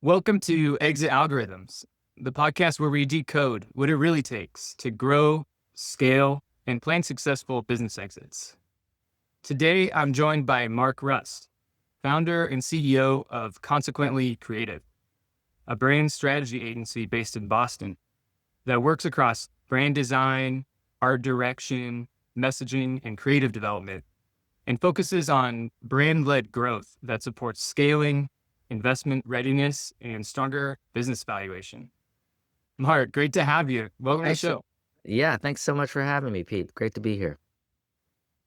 Welcome to Exit Algorithms, the podcast where we decode what it really takes to grow, scale, and plan successful business exits. Today, I'm joined by Marc Rust, founder and CEO of Consequently Creative, a brand strategy agency based in Boston that works across brand design, art direction, messaging, and creative development, and focuses on brand-led growth that supports scaling, investment readiness, and stronger business valuation. Marc, great to have you. Welcome to the Thanks. show. Yeah, thanks so much for having me, Pete. Great to be here.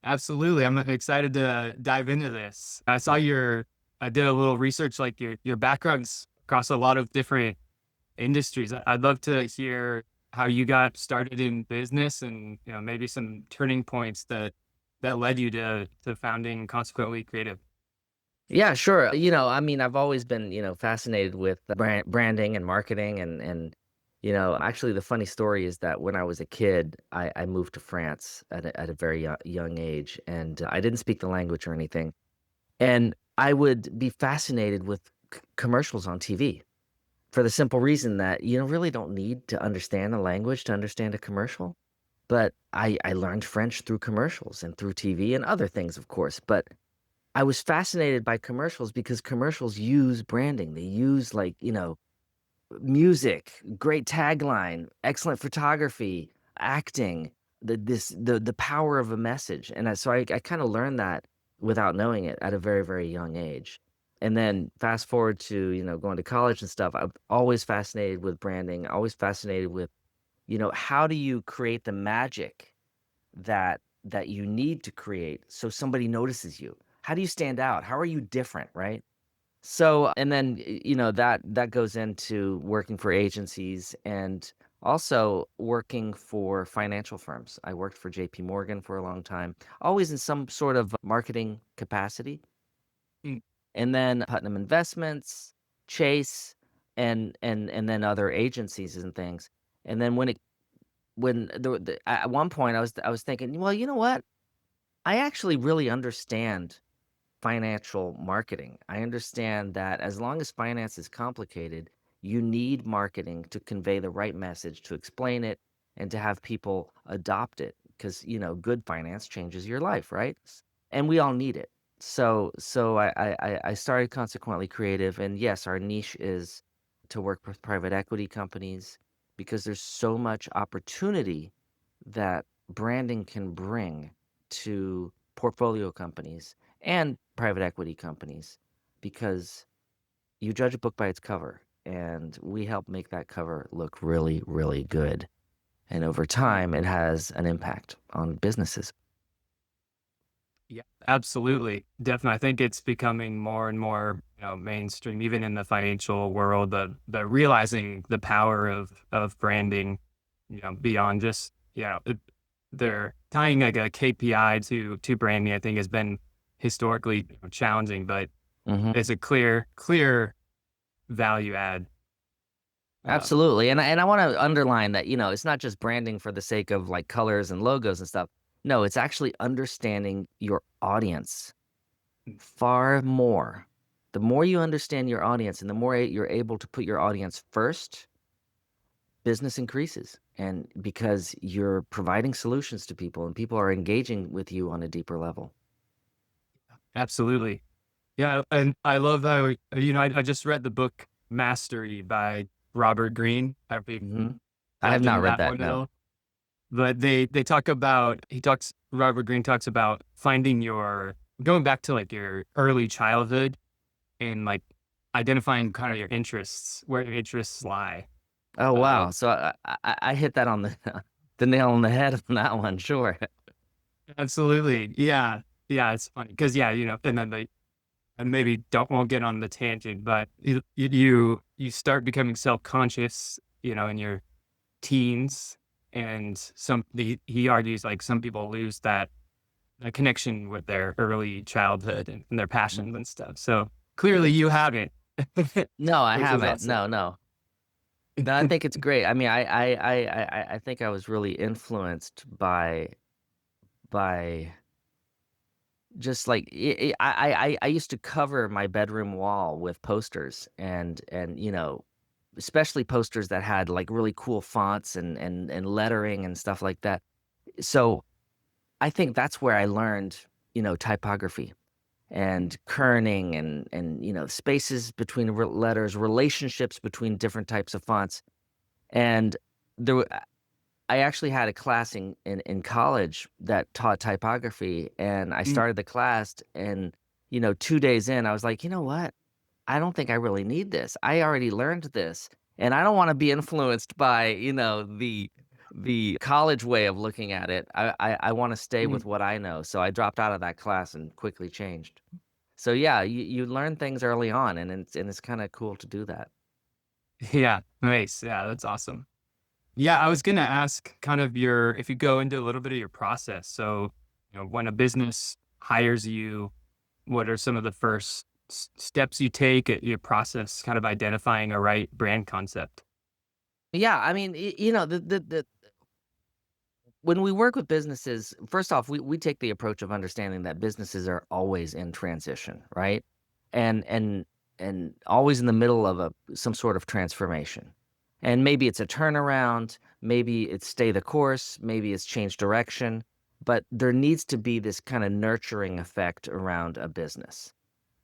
Absolutely. I'm excited to dive into this. I did a little research, like your background's across a lot of different industries. I'd love to hear how you got started in business and, maybe some turning points that led you to founding Consequently Creative. Yeah, sure. I've always been, fascinated with branding and marketing actually the funny story is that when I was a kid, I moved to France at a very young age and I didn't speak the language or anything. And I would be fascinated with commercials on TV for the simple reason that you really don't need to understand a language to understand a commercial. But I learned French through commercials and through TV and other things, of course. But I was fascinated by commercials because commercials use branding. They use music, great tagline, excellent photography, acting, the power of a message. And I kind of learned that without knowing it at a very, very young age. And then fast forward to, going to college and stuff. I'm always fascinated with branding, always fascinated with, how do you create the magic that you need to create so somebody notices you? How do you stand out? How are you different, right? So, and then, that goes into working for agencies and also working for financial firms. I worked for JP Morgan for a long time, always in some sort of marketing capacity. Mm. And then Putnam Investments, Chase, and then other agencies and things. And then at one point I was thinking, well, you know what? I actually really understand financial marketing. I understand that as long as finance is complicated, you need marketing to convey the right message, to explain it, and to have people adopt it. Because good finance changes your life, right? And we all need it. So I started Consequently Creative, and yes, our niche is to work with private equity companies because there's so much opportunity that branding can bring to portfolio companies and private equity companies because you judge a book by its cover, and we help make that cover look really, really good. And over time, it has an impact on businesses. Yeah, absolutely. Definitely. I think it's becoming more and more, mainstream, even in the financial world, the realizing the power of branding, beyond just, they're tying like a KPI to branding, I think has been historically challenging, but hmm it's a clear value add. Um, Absolutely. And I want to underline that, it's not just branding for the sake of like colors and logos and stuff. No, it's actually understanding your audience far more. The more you understand your audience and the more you're able to put your audience first, business increases. And because you're providing solutions to people and people are engaging with you on a deeper level. Absolutely. Yeah. And I love how, I just read the book Mastery by Robert Greene. I don't know if hmm you I have dived not into read that that. one at No. all. But Robert Greene talks about going back to like your early childhood and like identifying kind of your interests, where your interests lie. Oh, Um, wow. So I hit that on the, the nail on the head on that one. Sure. Absolutely. Yeah. Yeah. It's funny because, and then and maybe won't get on the tangent, but you start becoming self-conscious, in your teens. And he argues like some people lose that a connection with their early childhood and their Mhm. passions and stuff. So clearly you haven't, No, I which is haven't. awesome. No, no. No, I think it's great. I mean, I think I was really influenced by Just like I used to cover my bedroom wall with posters and especially posters that had like really cool fonts and lettering and stuff like that. So I think that's where I learned, typography and kerning and spaces between letters, relationships between different types of fonts. And there I actually had a class in college that taught typography, and I Mm. started the class, and 2 days in, I was like, "You know what? I don't think I really need this. I already learned this, and I don't wanna be influenced by, the college way of looking at it. I wanna stay Mm. with what I know." So I dropped out of that class and quickly changed. So, yeah, you learn things early on, and it's kinda cool to do that. Yeah, nice. Yeah, that's awesome. Yeah, I was gonna ask kind of your if you go into a little bit of your process. So, when a business hires you, what are some of the first steps you take at your process, kind of identifying a right brand concept? Yeah, I mean, the when we work with businesses, first off, we take the approach of understanding that businesses are always in transition, right? And always in the middle of some sort of transformation. And maybe it's a turnaround, maybe it's stay the course, maybe it's change direction, but there needs to be this kind of nurturing effect around a business.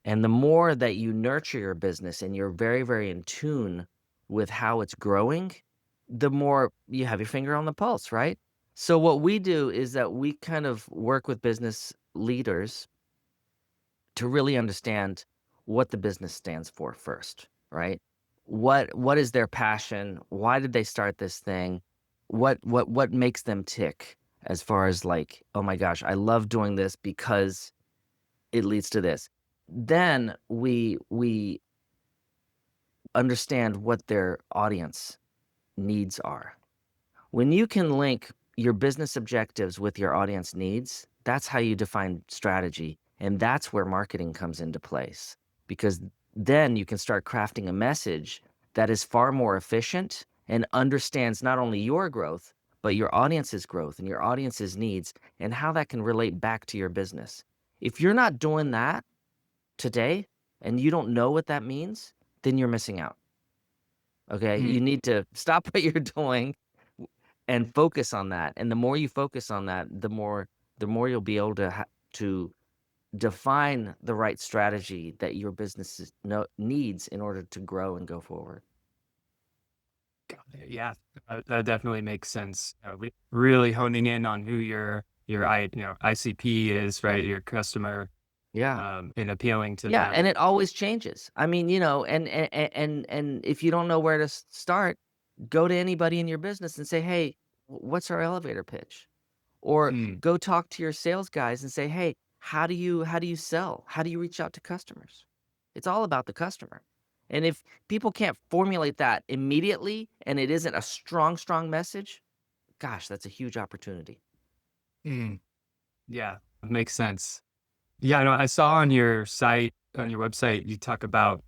And the more that you nurture your business and you're very, very in tune with how it's growing, the more you have your finger on the pulse, right? So, what we do is that we kind of work with business leaders to really understand what the business stands for first, right? What is their passion? Why did they start this thing? What makes them tick as far as like, oh my gosh, I love doing this because it leads to this. Then we understand what their audience needs are. When you can link your business objectives with your audience needs, that's how you define strategy. And that's where marketing comes into place because then you can start crafting a message that is far more efficient and understands not only your growth, but your audience's growth and your audience's needs and how that can relate back to your business. If you're not doing that today and you don't know what that means, then you're missing out. Okay. You Mm. need to stop what you're doing and focus on that. And the more you focus on that, the more you'll be able to define the right strategy that your needs in order to grow and go forward. Got it. Yeah, that definitely makes sense. Really honing in on who your ICP is, right? Your customer, Yeah. and appealing to Yeah, them. and it always changes. I mean, and if you don't know where to start, go to anybody in your business and say, "Hey, what's our elevator pitch?" Or Mm. go talk to your sales guys and say, "Hey, how do you sell? How do you reach out to customers?" It's all about the customer. And if people can't formulate that immediately and it isn't a strong, strong message, gosh, that's a huge opportunity. Mm. Yeah, makes sense. Yeah, I know. I saw on your site, on your website, you talk about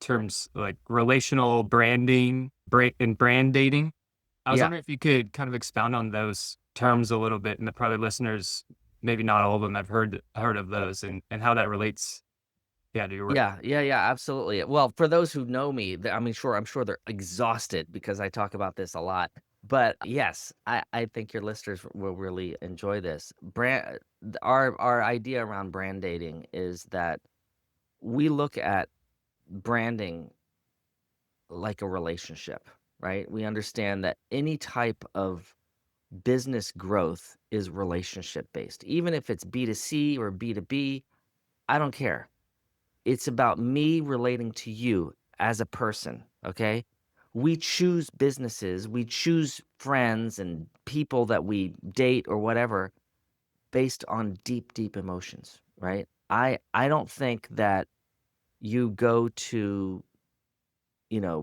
terms like relational branding, and brand dating. I was Yeah. wondering if you could kind of expound on those terms a little bit, and the probably listeners, maybe not all of them, have heard of those, and how that relates, yeah, to your work. Yeah, yeah, yeah, absolutely. Well, for those who know me, I mean, sure, I'm sure they're exhausted because I talk about this a lot. But yes, I think your listeners will really enjoy this. Our idea around brand dating is that we look at branding like a relationship, right? We understand that any type of business growth is relationship based. Even if it's B2C or B2B, I don't care. It's about me relating to you as a person, okay? We choose businesses, we choose friends and people that we date or whatever based on deep, deep emotions, right? I don't think that you go to,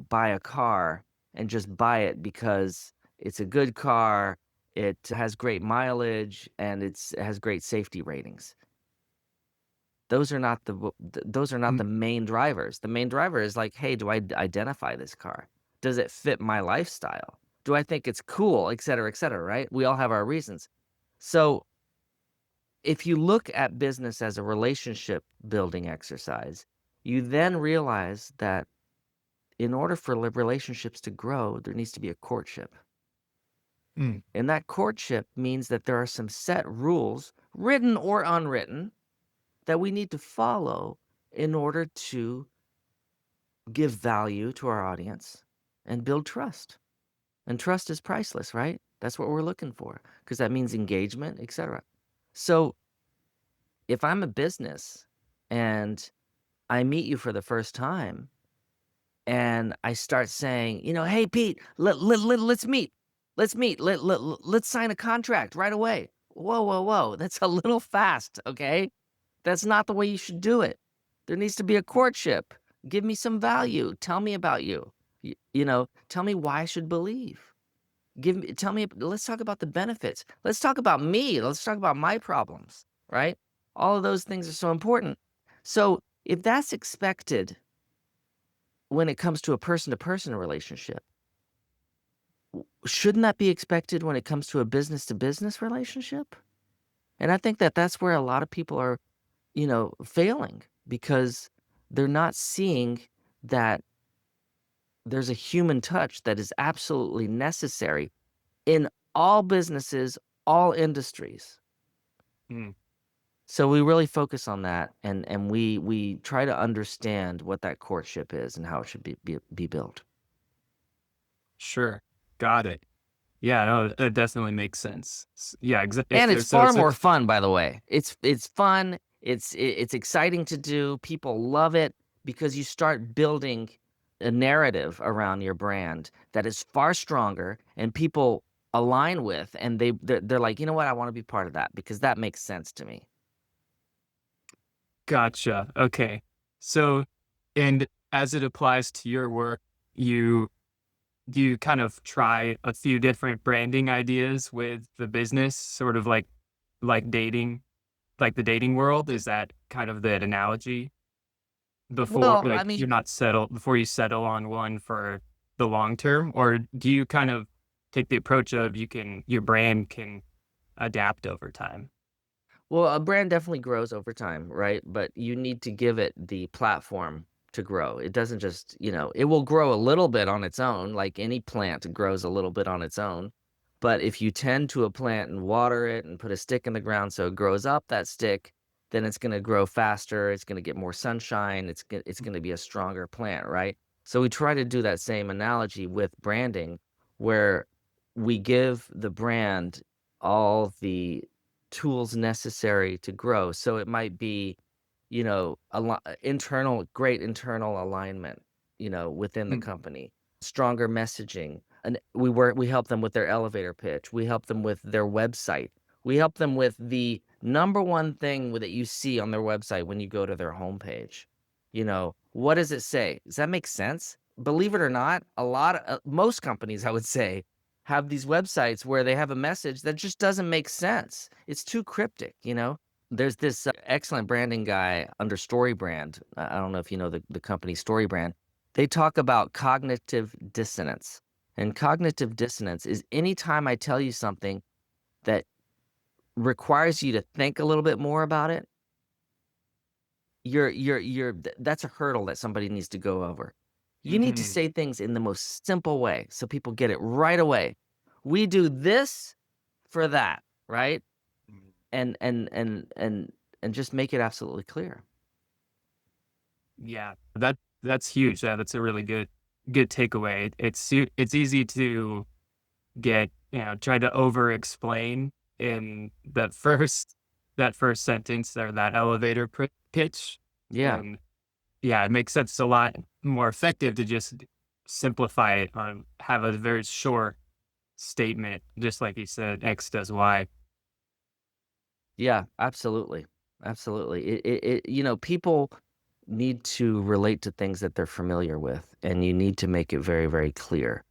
buy a car and just buy it because it's a good car, it has great mileage, and it has great safety ratings. Those are not the Mm. main drivers. The main driver is like, "Hey, do I identify this car? Does it fit my lifestyle? Do I think it's cool?" Et cetera, right? We all have our reasons. So, if you look at business as a relationship building exercise, you then realize that in order for relationships to grow, there needs to be a courtship. Mm. And that courtship means that there are some set rules, written or unwritten, that we need to follow in order to give value to our audience and build trust. And trust is priceless, right? That's what we're looking for, because that means engagement, etc. So if I'm a business and I meet you for the first time and I start saying, hey, Pete, let's meet. Let's meet. Let's sign a contract right away. Whoa, whoa, whoa. That's a little fast, okay? That's not the way you should do it. There needs to be a courtship. Give me some value. Tell me about you. Tell me why I should believe. Tell me, let's talk about the benefits. Let's talk about me. Let's talk about my problems, right? All of those things are so important. So if that's expected when it comes to a person-to-person relationship, shouldn't that be expected when it comes to a business-to-business relationship? And I think that that's where a lot of people are, failing, because they're not seeing that there's a human touch that is absolutely necessary in all businesses, all industries. Mm. So we really focus on that, and we try to understand what that courtship is and how it should be built. Sure. Got it. Yeah, no, that definitely makes sense. Yeah, And it's so far so more fun, by the way. It's fun. It's exciting to do. People love it because you start building a narrative around your brand that is far stronger and people align with, and they're like, you know what, I want to be part of that because that makes sense to me. Gotcha. Okay. So, and as it applies to your work, you do you kind of try a few different branding ideas with the business, sort of like dating, like the dating world? Is that kind of the analogy? Before, Well, I like, mean, you're not settled before you settle on one for the long term, or do you kind of take the approach of your brand can adapt over time? well, a brand definitely grows over time, right? But you need to give it the platform to grow. It doesn't just, it will grow a little bit on its own, like any plant grows a little bit on its own. But if you tend to a plant and water it and put a stick in the ground so it grows up that stick, then it's going to grow faster. It's going to get more sunshine. It's going to be a stronger plant, right? So we try to do that same analogy with branding, where we give the brand all the tools necessary to grow. So it might be, great internal alignment, within the Mm. company, stronger messaging. And we help them with their elevator pitch. We help them with their website. We help them with the number one thing that you see on their website when you go to their homepage. What does it say? Does that make sense? Believe it or not, most companies, I would say, have these websites where they have a message that just doesn't make sense. It's too cryptic. There's this excellent branding guy under StoryBrand. I don't know if you know the company StoryBrand. They talk about cognitive dissonance. And cognitive dissonance is anytime I tell you something that requires you to think a little bit more about it, that's a hurdle that somebody needs to go over. You need to Mhm. say things in the most simple way so people get it right away. We do this for that, right? Mm. And just make it absolutely clear. Yeah, that's huge. Yeah, that's a really good takeaway. It's easy to get, try to over explain in that first sentence or that elevator pitch. Yeah. And yeah, it makes sense a lot more effective to just simplify it on have a very short statement, just like you said, X does Y. Yeah, absolutely. Absolutely. People need to relate to things that they're familiar with, and you need to make it very, very clear.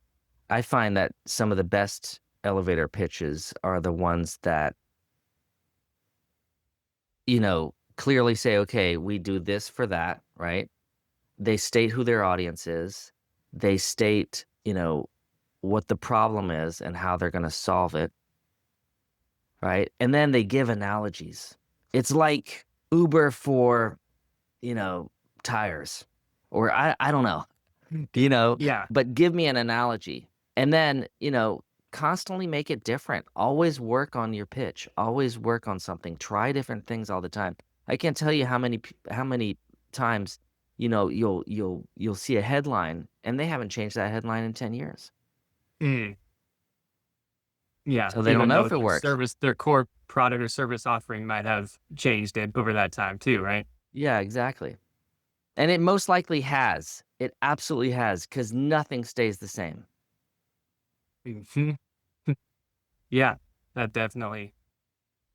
I find that some of the best elevator pitches are the ones that, clearly say, okay, we do this for that, right? They state who their audience is. They state, what the problem is and how they're going to solve it, right? And then they give analogies. It's like Uber for, you know, tires, or I don't know, you know, Yeah. but give me an analogy. And then, constantly make it different. Always work on your pitch. Always work on something. Try different things all the time. I can't tell you how many times, you'll see a headline and they haven't changed that headline in 10 years. Mm. Yeah. So they don't Even know though if it works. their core product or service offering might have changed it over that time too, right? Yeah, exactly. And it most likely has. It absolutely has, because nothing stays the same. Mhm. Yeah, that definitely.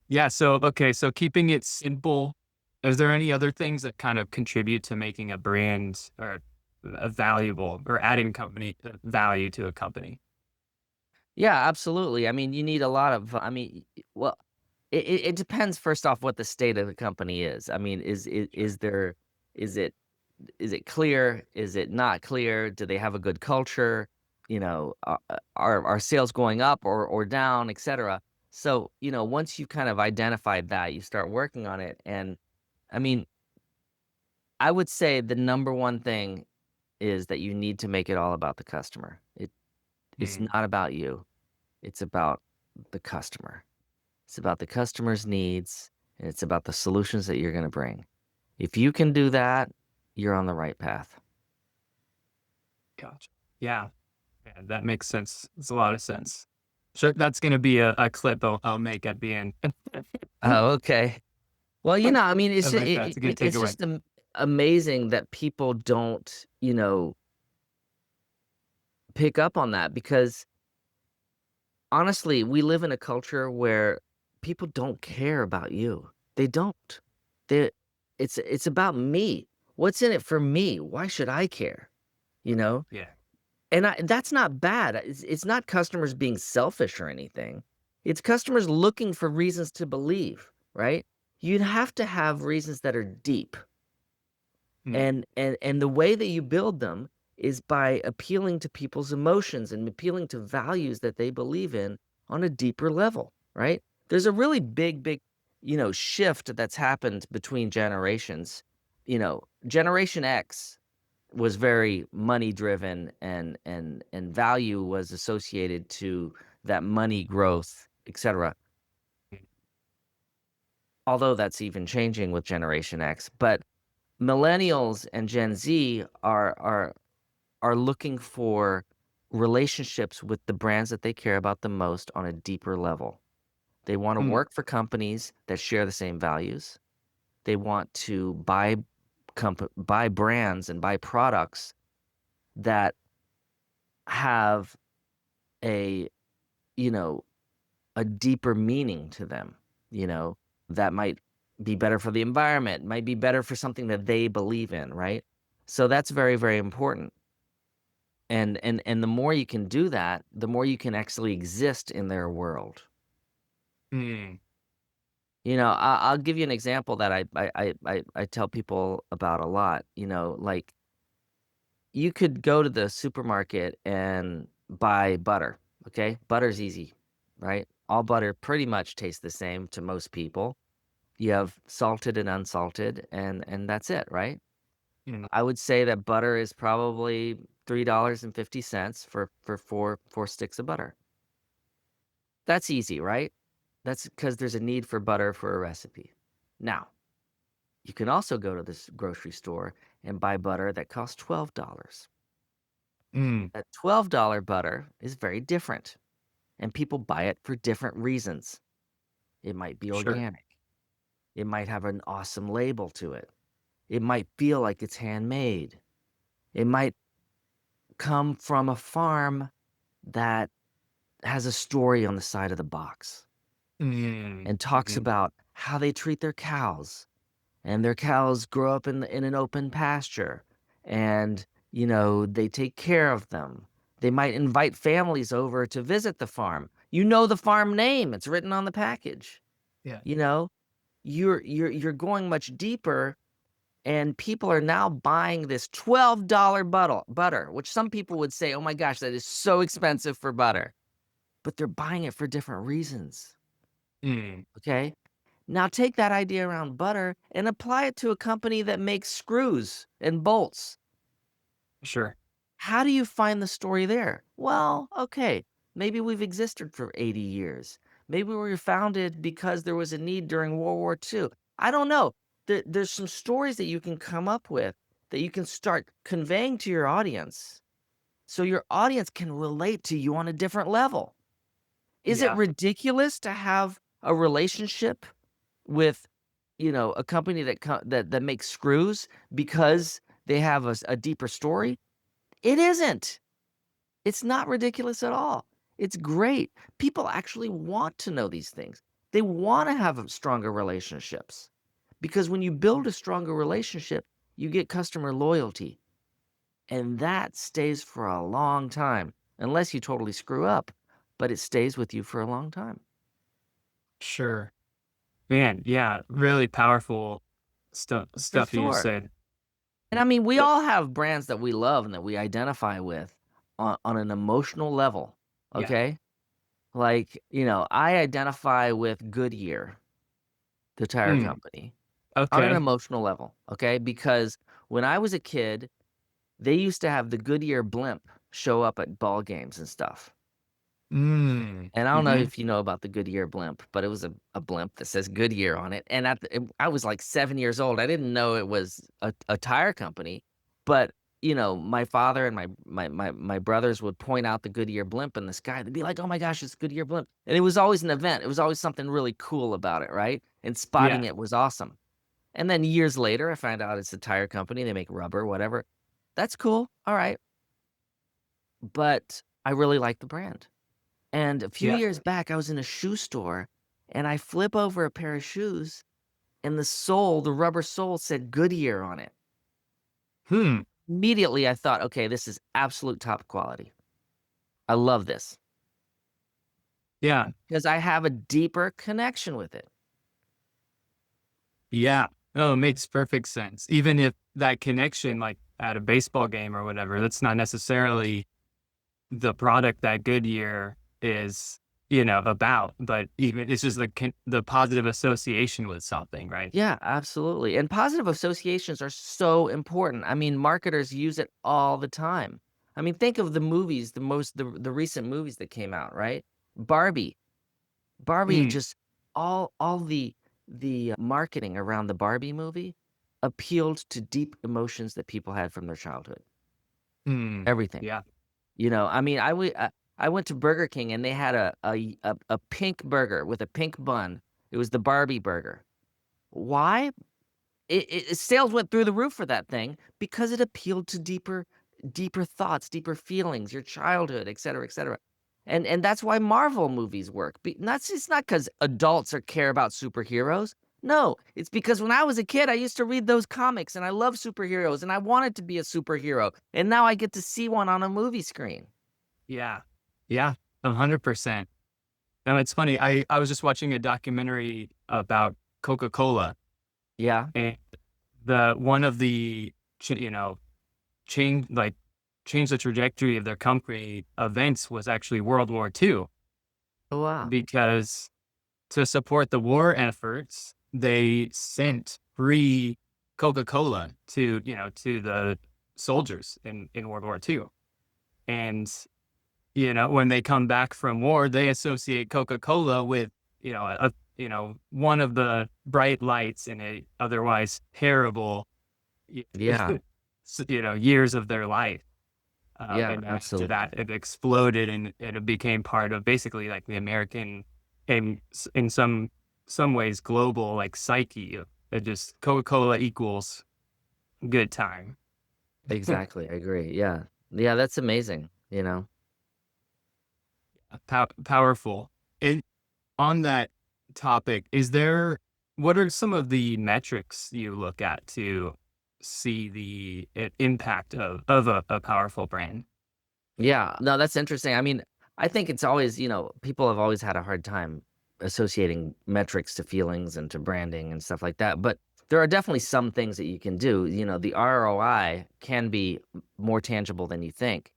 Yeah. So, okay. So keeping it simple, is there any other things that kind of contribute to making a brand or a valuable or adding company value to a company? Yeah, absolutely. I mean, you need a lot of, well, it depends first off what the state of the company is. I mean, Sure. is it is it clear? Is it not clear? Do they have a good culture? Are sales going up or down, et cetera? So, once you've kind of identified that, you start working on it. And I mean, I would say the number one thing is that you need to make it all about the customer. It's Mm. not about you. It's about the customer. It's about the customer's needs, and it's about the solutions that you're going to bring. If you can do that, you're on the right path. Gotcha. Yeah. Yeah. That makes sense. It's a lot of sense. So that's going to be a clip I'll make at the end. Oh, okay. Well, I mean, I like that. It's a good it's takeaway. just amazing that people don't, pick up on that, because honestly, we live in a culture where people don't care about you. They don't. They it's about me. What's in it for me? Why should I care? You know? Yeah. And that's not bad. It's not customers being selfish or anything. It's customers looking for reasons to believe, right? You'd have to have reasons that are deep. Mm. And the way that you build them is by appealing to people's emotions and appealing to values that they believe in on a deeper level, right? There's a really big, shift that's happened between generations. Generation X was very money driven, and value was associated to that money growth, etc. Although that's even changing with Generation X, but millennials and Gen Z are looking for relationships with the brands that they care about the most on a deeper level. They want to Mm. work for companies that share the same values. They want to buy brands and buy products that have a, you know, a deeper meaning to them, you know, that might be better for the environment, might be better for something that they believe in, right? So that's very, very important. And the more you can do that, the more you can actually exist in their world. Mm. I'll give you an example that I tell people about a lot. Like, you could go to the supermarket and buy butter. Okay, butter's easy, right? All butter pretty much tastes the same to most people. You have salted and unsalted, and that's it, right? Mm. I would say that butter is probably $3.50 for four sticks of butter. That's easy, right? That's because there's a need for butter for a recipe. Now, you can also go to this grocery store and buy butter that costs $12. Mm. That $12 butter is very different, and people buy it for different reasons. It might be Sure. organic. It might have an awesome label to it. It might feel like it's handmade. It might come from a farm that has a story on the side of the box Mm. and talks Mhm. about how they treat their cows, and their cows grow up in an open pasture, and they take care of them. They might invite families over to visit the farm. The farm name, it's written on the package. Yeah. you know you're going much deeper, and people are now buying this $12 butter, which some people would say, oh my gosh, that is so expensive for butter. But they're buying it for different reasons. Mm. Okay. Now take that idea around butter and apply it to a company that makes screws and bolts. Sure. How do you find the story there? Well, okay, maybe we've existed for 80 years. Maybe we were founded because there was a need during World War II. I don't know. There's some stories that you can come up with that you can start conveying to your audience so your audience can relate to you on a different level. Is it Yeah. ridiculous to have a relationship with, a company that makes screws because they have a deeper story? It isn't. It's not ridiculous at all. It's great. People actually want to know these things. They want to have stronger relationships because when you build a stronger relationship, you get customer loyalty, and that stays for a long time, unless you totally screw up, but it stays with you for a long time. Sure. Man, yeah, really powerful For stuff you just sure. said. And I mean, we So all have brands that we love and that we identify with on an emotional level. yeah. Okay. Like, I identify with Goodyear, the tire Hmm. company, on an Okay. emotional level. Okay. Because when I was a kid, they used to have the Goodyear blimp show up at ball games and stuff. Mm. And I don't know Mhm. if you know about the Goodyear blimp, but it was a blimp that says Goodyear on it. And I was like 7 years old. I didn't know it was a tire company, but my father and my brothers would point out the Goodyear blimp in the sky. They'd be like, "Oh my gosh, it's Goodyear blimp!" And it was always an event. It was always something really cool about it, right? And spotting Yeah. it was awesome. And then years later, I found out it's a tire company. They make rubber, whatever. That's cool. All right, but I really like the brand. And a few Yeah. years back, I was in a shoe store and I flip over a pair of shoes and the rubber sole said Goodyear on it. Hmm. Immediately, I thought, okay, this is absolute top quality. I love this Yeah. because I have a deeper connection with it. Yeah. No, it makes perfect sense. Even if that connection, like at a baseball game or whatever, that's not necessarily the product that Goodyear is, about, but even it's just the positive association with something, right? Yeah, absolutely. And positive associations are so important. I mean, marketers use it all the time. I mean, think of the movies, the recent movies that came out, right? Barbie. Barbie Mm. just all the marketing around the Barbie movie appealed to deep emotions that people had from their childhood. Mm. Everything. Yeah. I mean, I went to Burger King and they had a pink burger with a pink bun. It was the Barbie burger. Why? Sales went through the roof for that thing because it appealed to deeper thoughts, deeper feelings, your childhood, et cetera, et cetera. And that's why Marvel movies work. It's not because adults care about superheroes. No, it's because when I was a kid, I used to read those comics and I love superheroes and I wanted to be a superhero. And now I get to see one on a movie screen. Yeah. Yeah. 100%. Now it's funny. I was just watching a documentary about Coca-Cola, Yeah. and the one of the change like change the trajectory of their company events was actually World War II, Oh, wow. because to support the war efforts, they sent free Coca-Cola to the soldiers in World War II. And when they come back from war, they associate Coca-Cola with, one of the bright lights in a otherwise terrible, y- Yeah. years of their life. Yeah, And then after absolutely. that, it exploded and it became part of basically like the American, in some ways, global like psyche. It just Coca-Cola equals good time. Exactly. I agree. Yeah. Yeah, that's amazing. Powerful. And on that topic, what are some of the metrics you look at to see the impact of a powerful brand? Yeah, no, that's interesting. I mean, I think it's always, people have always had a hard time associating metrics to feelings and to branding and stuff like that. But there are definitely some things that you can do. The ROI can be more tangible than you think.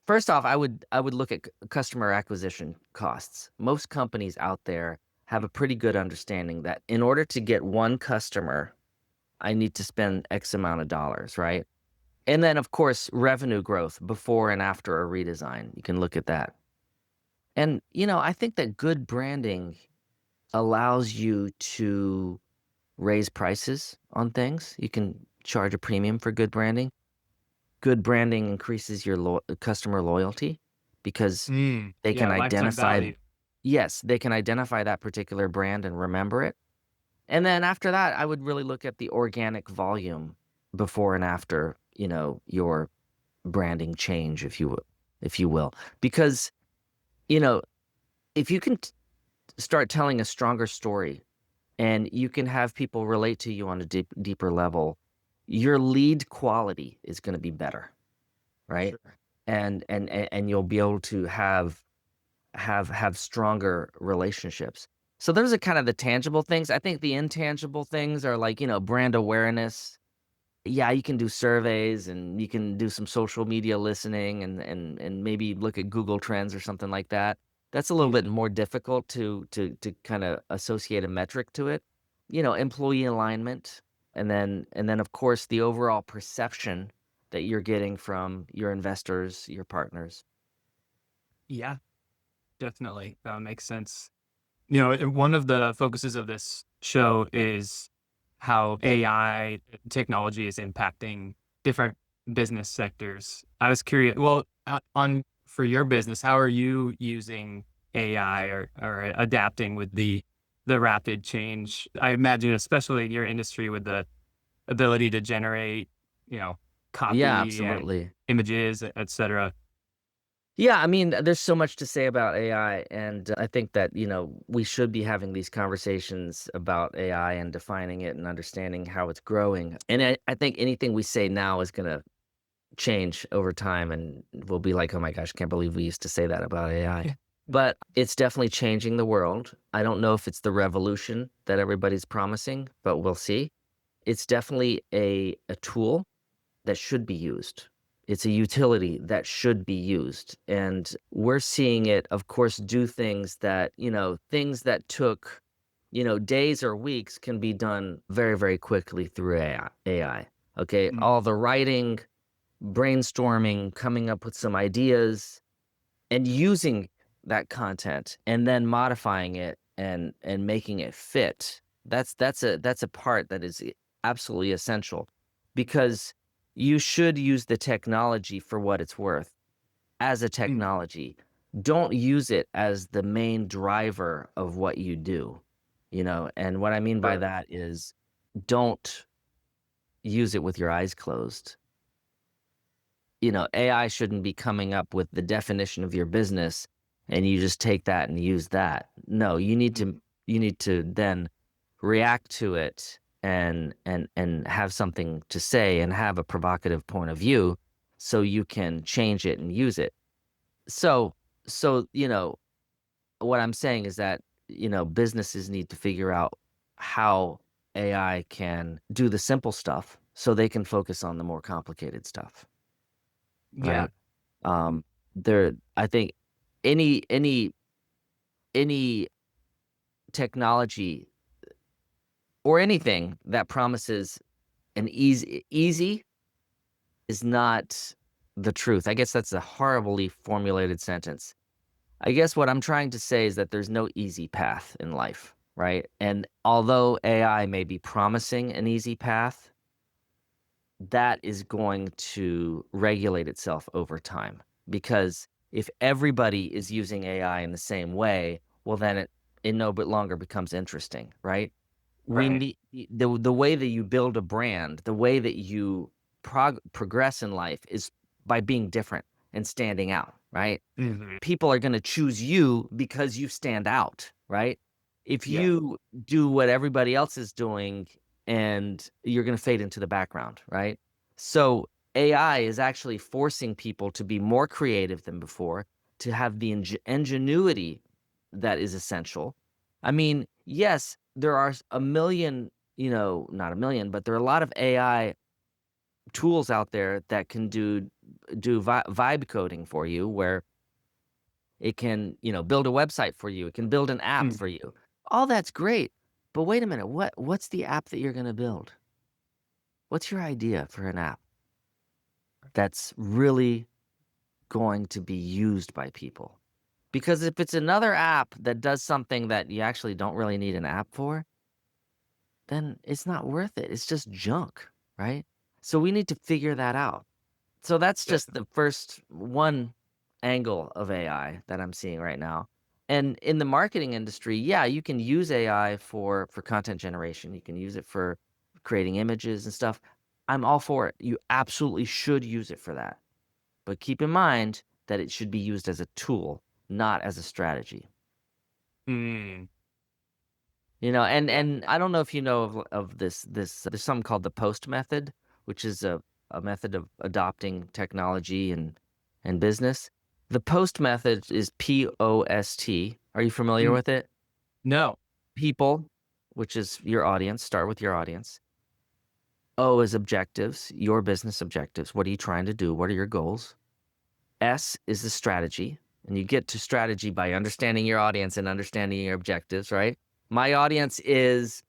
First off, I would look at customer acquisition costs. Most companies out there have a pretty good understanding that in order to get one customer, I need to spend X amount of dollars, right? And then, of course, revenue growth before and after a redesign. You can look at that. And, I think that good branding allows you to raise prices on things. You can charge a premium for good branding. Good branding increases your customer loyalty because they can Yeah, lifetime identify, value. yes, they can identify that particular brand and remember it. And then after that, I would really look at the organic volume before and after, your branding change, if you will. Because, you know, if you can start telling a stronger story and you can have people relate to you on a deeper level, your lead quality is going to be better, right? Sure. And you'll be able to have stronger relationships. So those are kind of the tangible things. I think the intangible things are like, brand awareness. Yeah, you can do surveys and you can do some social media listening and maybe look at Google Trends or something like that. That's a little bit Mhm. more difficult to kind of associate a metric to it. Employee alignment, and then of course the overall perception that you're getting from your investors, your partners. Yeah, definitely. That makes sense. One of the focuses of this show is how AI technology is impacting different business sectors. I was curious, well, on for your business, how are you using AI or adapting with the rapid change? I imagine, especially in your industry, with the ability to generate, you know, Yeah, copy and absolutely. images, et cetera. Yeah, I mean, there's so much to say about AI, and I think that, we should be having these conversations about AI and defining it and understanding how it's growing. And I think anything we say now is going to change over time, and we'll be like, oh my gosh, can't believe we used to say that about AI. Yeah. But it's definitely changing the world. I don't know if it's the revolution that everybody's promising, but we'll see. It's definitely a tool that should be used. It's a utility that should be used. And we're seeing it, of course, do things that took, days or weeks can be done very, very quickly through AI. Okay. Mm, All the writing, brainstorming, coming up with some ideas, and using that content and then modifying it and making it fit. That's a part that is absolutely essential because you should use the technology for what it's worth as a mm, technology. Don't use it as the main driver of what you do. And what I mean by sure. that is don't use it with your eyes closed. AI shouldn't be coming up with the definition of your business and you just take that and use that. No, Mhm. you need to then react to it and have something to say and have a provocative point of view so you can change it and use it. So so what I'm saying is that businesses need to figure out how AI can do the simple stuff so they can focus on the more complicated stuff, Yeah. right? There, I think any any technology or anything that promises an easy is not the truth. I guess that's a horribly formulated sentence. I guess what I'm trying to say is that there's no easy path in life, right? And although AI may be promising an easy path, that is going to regulate itself over time. Because if everybody is using AI in the same way, well, then it no but longer becomes interesting, right? We Right. need the way that you build a brand, the way that you progress in life is by being different and standing out, right? Mhm. People are going to choose you because you stand out, right? If Yeah. you do what everybody else is doing and you're going to fade into the background, right? So AI is actually forcing people to be more creative than before, to have the ingenuity that is essential. I mean, yes, there are a million, not a million, but there are a lot of AI tools out there that can do vibe coding for you where it can, build a website for you. It can build an app for Mhm. you. All that's great, but wait a minute, what's the app that you're gonna build? What's your idea for an app that's really going to be used by people? Because if it's another app that does something that you actually don't really need an app for, then it's not worth it. It's just junk, right? So we need to figure that out. So that's just the first one angle of AI that I'm seeing right now. And in the marketing industry, yeah, you can use AI for content generation. You can use it for creating images and stuff. I'm all for it. You absolutely should use it for that. But keep in mind that it should be used as a tool, not as a strategy. Mm, yeah. And I don't know if you know of this there's something called the post method, which is a method of adopting technology and business. The post method is POST. Are you familiar Mm, with it? no. People, which is your audience, start with your audience. O is objectives, your business objectives. What are you trying to do? What are your goals? S is the strategy, and you get to strategy by understanding your audience and understanding your objectives, right? My audience is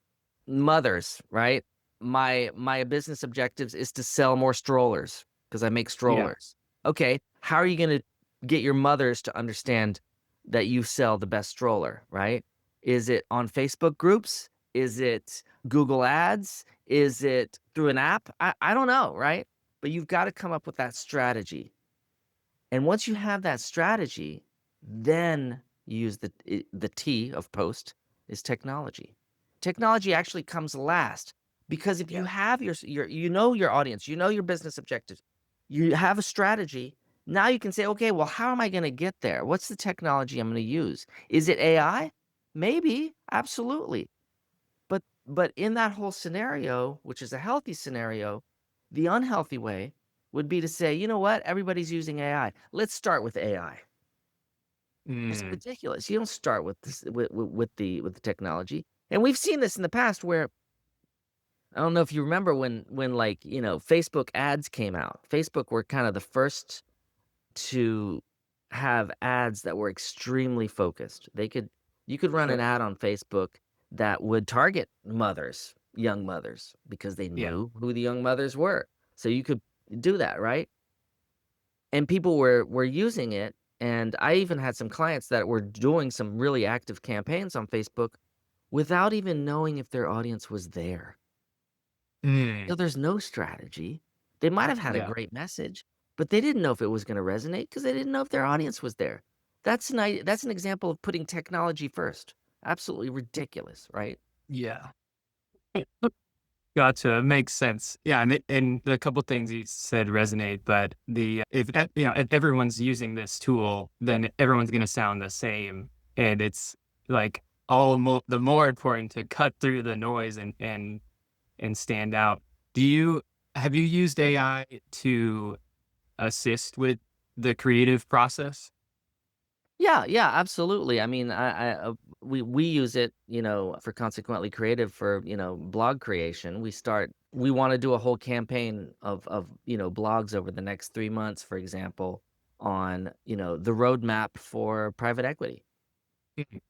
mothers, right? My business objectives is to sell more strollers because I make Yeah. strollers. Okay, how are you going to get your mothers to understand that you sell the best stroller, right? Is it on Facebook groups? Is it Google Ads? Is it through an app? I don't know, right? But you've got to come up with that strategy. And once you have that strategy, then you use the T of post is technology. Technology actually comes last because if you Yeah. have your your audience, you know your business objectives, you have a strategy. Now you can say, okay, well, how am I going to get there? What's the technology I'm going to use? Is it AI? Maybe, absolutely. But in that whole scenario, which is a healthy scenario, the unhealthy way would be to say, "You know what? Everybody's using AI. Let's start with AI." It's Mm, ridiculous. You don't start with this with the technology. And we've seen this in the past where I don't know if you remember when like, Facebook ads came out. Facebook were kind of the first to have ads that were extremely focused. You could run an sure. ad on Facebook that would target mothers, young mothers, because they Yeah. knew who the young mothers were. So you could do that, right? And people were using it, and I even had some clients that were doing some really active campaigns on Facebook without even knowing if their audience was there. Mm, So there's no strategy. They might have had a yeah. great message, but they didn't know if it was gonna resonate because they didn't know if their audience was there. That's an example of putting technology first. Absolutely ridiculous, right? Yeah. Gotcha. It makes sense. Yeah, and the couple things you said resonate, but if everyone's using this tool, then everyone's going to sound the same, and it's like the more important to cut through the noise and stand out. Do you have you used AI to assist with the creative process? Yeah, yeah, absolutely. I mean, we use it, for Consequently Creative for, blog creation. We want to do a whole campaign of, blogs over the next 3 months, for example, on, the roadmap for private equity, Mhm.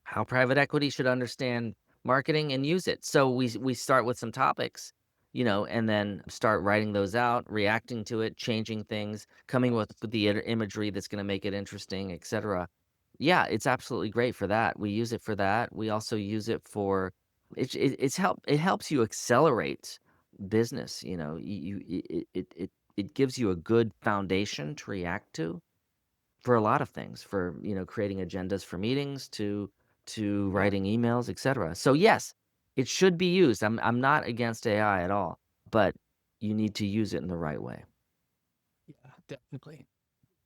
how private equity should understand marketing and use it. So we start with some topics, and then start writing those out, reacting to it, changing things, coming with the imagery that's going to make it interesting, etc. Yeah, it's absolutely great for that. We use it for that. We also use it for it helps you accelerate business. It gives you a good foundation to react to for a lot of things, for, creating agendas for meetings to Yeah, writing emails, etcetera. So, yes, it should be used. I'm not against AI at all, but you need to use it in the right way. yeah, definitely.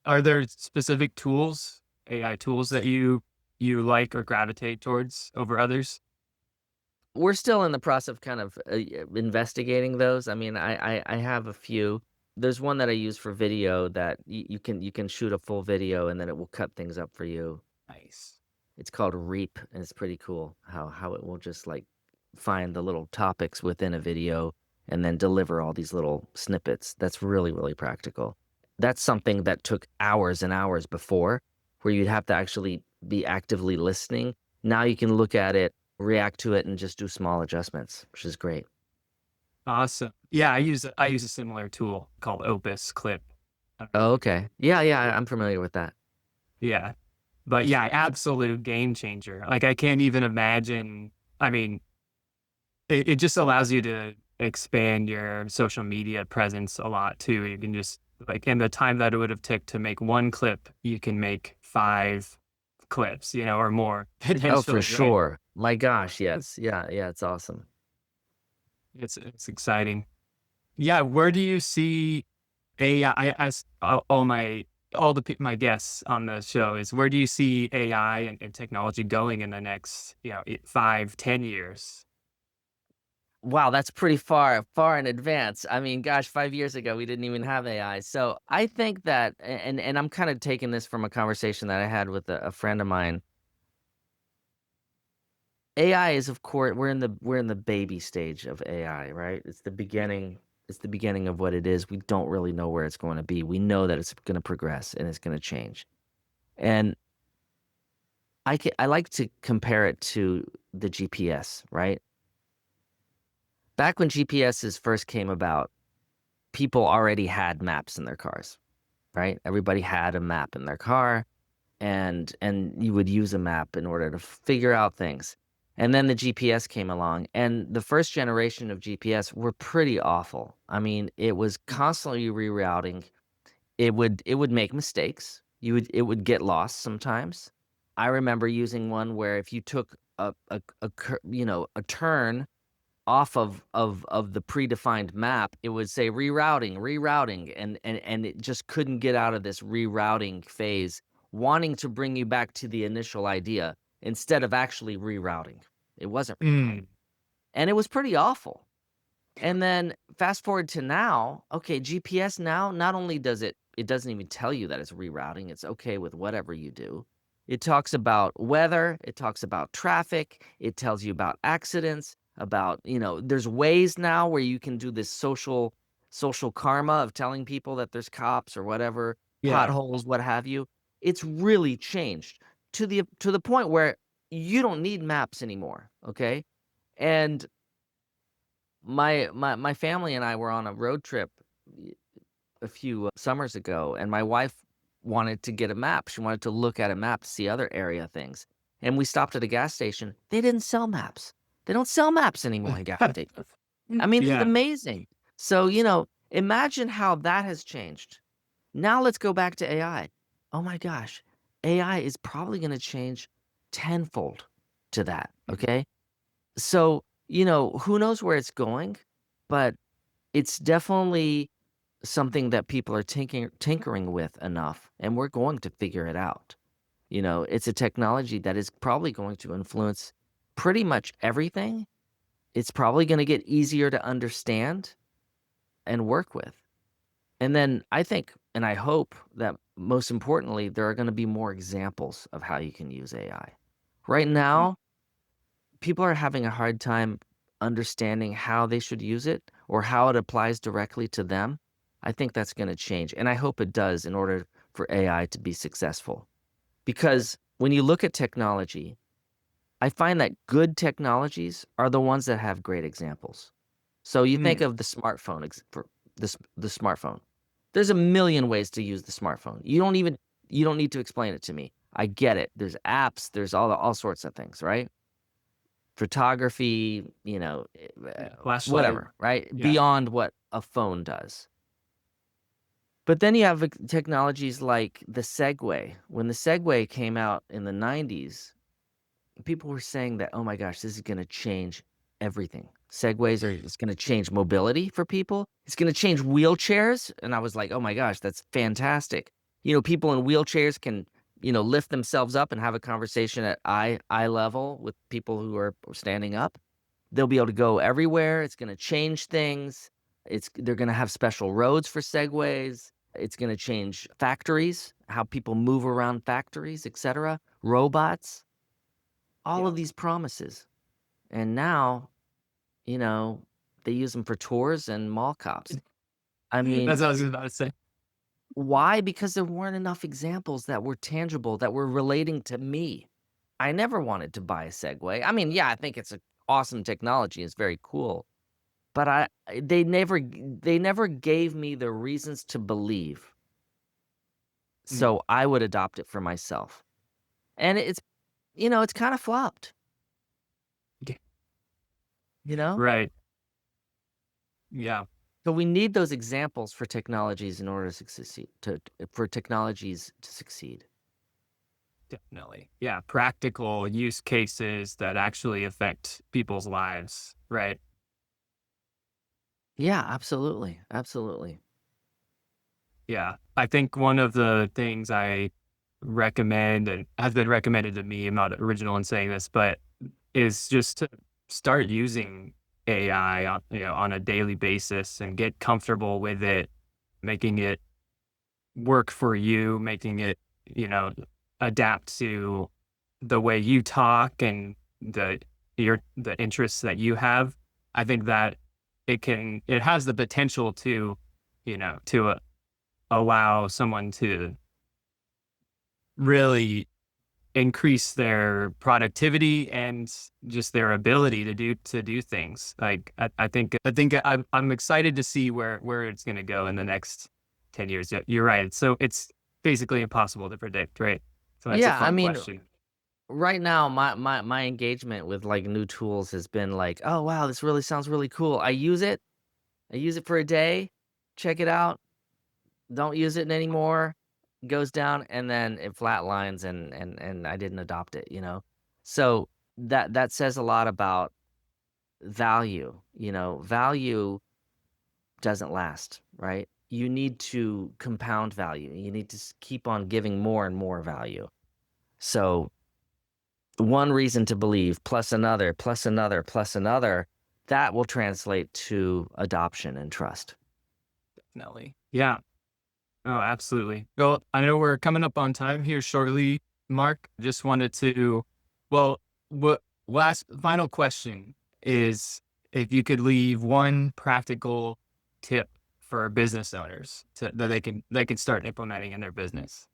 Are there specific tools, AI tools that you like or gravitate towards over others? We're still in the process of kind of, investigating those. I mean, I have a few. There's one that I use for video that you can shoot a full video and then it will cut things up for you. Nice. It's called Reap, and it's pretty cool how it will just, like, find the little topics within a video and then deliver all these little snippets. That's really, really practical. That's something that took hours and hours before, where you'd have to actually be actively listening. Now you can look at it, react to it, and just do small adjustments, which is great. Awesome. Yeah, I use a similar tool called Opus Clip. I don't know if Oh, you okay. Yeah, yeah, yeah. I'm familiar with that. Yeah. But yeah, absolute game changer. Like I can't even imagine. I mean, it just allows you to expand your social media presence a lot too. You can just like in the time that it would have took to make one clip, you can make 5 clips, or more Oh, for potentially, right? sure. My gosh, yes. Yeah, yeah, it's awesome. It's exciting. Yeah, where do you see AI? I ask my guests on the show is where do you see AI and technology going in the next 5, 10 years? Wow, that's pretty far in advance. I mean, gosh, 5 years ago, we didn't even have AI. So, I think that and I'm kinda taking this from a conversation that I had with a friend of mine. AI is, of course, we're in the baby stage of AI, right? It's the beginning of what it is. We don't really know where it's going to be. We know that it's gonna progress and it's gonna change. And I like to compare it to the GPS, right? Back when GPSs first came about, people already had maps in their cars, right? Everybody had a map in their car, and you would use a map in order to figure out things. And then the GPS came along, and the first generation of GPS were pretty awful. I mean, it was constantly rerouting. It would make mistakes. It would get lost sometimes. I remember using one where if you took a turn off of the predefined map, it would say rerouting, and it just couldn't get out of this rerouting phase, wanting to bring you back to the initial idea instead of actually rerouting. It wasn't rerouting. Mm, And it was pretty awful. And then fast forward to now, okay, GPS now, not only it doesn't even tell you that it's rerouting, it's okay with whatever you do. It talks about weather, it talks about traffic, it tells you about accidents, about, there's ways now where you can do this social karma of telling people that there's cops or whatever, yeah. potholes, what have you. It's really changed to the point where you don't need maps anymore, okay? And my family and I were on a road trip y a few summers ago, and my wife wanted to get a map. She wanted to look at a map to see other area things, and we stopped at a gas station. They didn't sell maps. They don't sell maps anymore in gas stations. I mean, it's Yeah. amazing. So, imagine how that has changed. Now let's go back to AI. Oh my gosh, AI is probably gonna change tenfold to that, okay? So, who knows where it's going, but it's definitely something that people are tinkering with enough, and we're going to figure it out. It's a technology that is probably going to influence pretty much everything. It's probably going to get easier to understand and work with. And then I think, and I hope that most importantly, there are going to be more examples of how you can use AI. Right now, people are having a hard time understanding how they should use it or how it applies directly to them. I think that's going to change. And I hope it does in order for AI to be successful. Because when you look at technology, I find that good technologies are the ones that have great examples. So you think Mm, of the smartphone, for the smartphone. There's a million ways to use the smartphone. You don't need to explain it to me. I get it. There's apps, there's all sorts of things, right? Photography, yeah. Flashlight. whatever, right? Yeah. Beyond what a phone does. But then you have technologies like the Segway. When the Segway came out in the 90s, people were saying that, oh my gosh, this is going to change everything. It's going to change mobility for people. It's going to change wheelchairs. And I was like, oh my gosh, that's fantastic. People in wheelchairs can, lift themselves up and have a conversation at eye level with people who are standing up. They'll be able to go everywhere. It's gonna change things. They're gonna have special roads for segways. It's gonna change factories, how people move around factories, etc. Robots, all Yeah. of these promises. And now, you know, they use them for tours and mall cops. I mean, That's what I was about to say. why? Because there weren't enough examples that were tangible, that were relating to me. I never wanted to buy a Segway. I mean, yeah, I think it's a awesome technology. It's very cool, but they never gave me the reasons to believe, Mm. so I would adopt it for myself. And it's kind of flopped, Okay. you know? Right. Yeah, So we need those examples for technologies in order to succeed for technologies to succeed. definitely. Yeah, practical use cases that actually affect people's lives. Right. Yeah, absolutely. Absolutely. Yeah. I think one of the things I recommend and has been recommended to me, I'm not original in saying this, but is just to start using AI on a daily basis and get comfortable with it, making it work for you, making it, you know, adapt to the way you talk and the interests that you have. I think that it has the potential to, to allow someone to really increase their productivity and just their ability to do things. Like I think I'm excited to see where it's going to go in the next 10 years. Yeah, you're right. So it's basically impossible to predict, right? So that's a Yeah, I fun mean, question. right now my engagement with like new tools has been like, "Oh wow, this really sounds really cool." I use it for a day, check it out, don't use it anymore, goes down, and then it flatlines and I didn't adopt it, you know? So that says a lot about value, you know? Value doesn't last, right? You need to compound value. You need to keep on giving more and more value. So one reason to believe plus another, plus another, plus another, that will translate to adoption and trust. Definitely. Yeah. Oh, absolutely. Well, I know we're coming up on time here shortly, Mark. Just wanted to, well, what last final question is if you could leave one practical tip for business owners that they can start implementing in their business.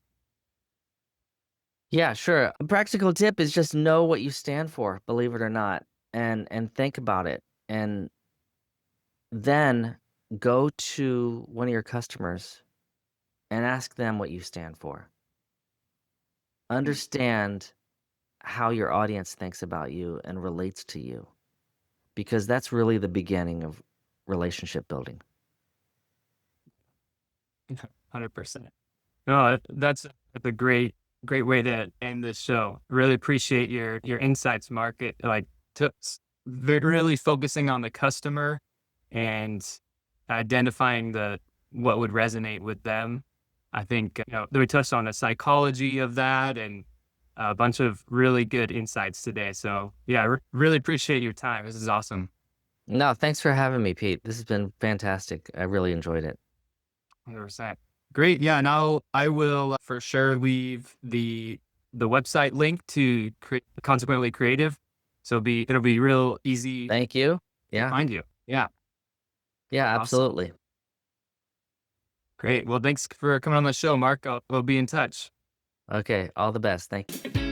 Yeah, sure. A practical tip is just know what you stand for, believe it or not, and think about it. And then go to one of your customers and ask them what you stand for. Mm. Understand how your audience thinks about you and relates to you because that's really the beginning of relationship building. 100%. No, that's a great way to end this show. Really appreciate your insights, Mark. It like really focusing on the customer and identifying the what would resonate with them. I think we touched on the psychology of that and a bunch of really good insights today. So yeah, really appreciate your time. This is awesome. No, thanks for having me, Pete. This has been fantastic. I really enjoyed it. 100%. Great. Yeah. Now I will for sure leave the website link to Consequently Creative. So it'll be real easy Thank you. to Yeah. find you. Yeah. Yeah, Awesome. absolutely. Great. Well, thanks for coming on the show, Mark. We'll be in touch. Okay. All the best. Thank you.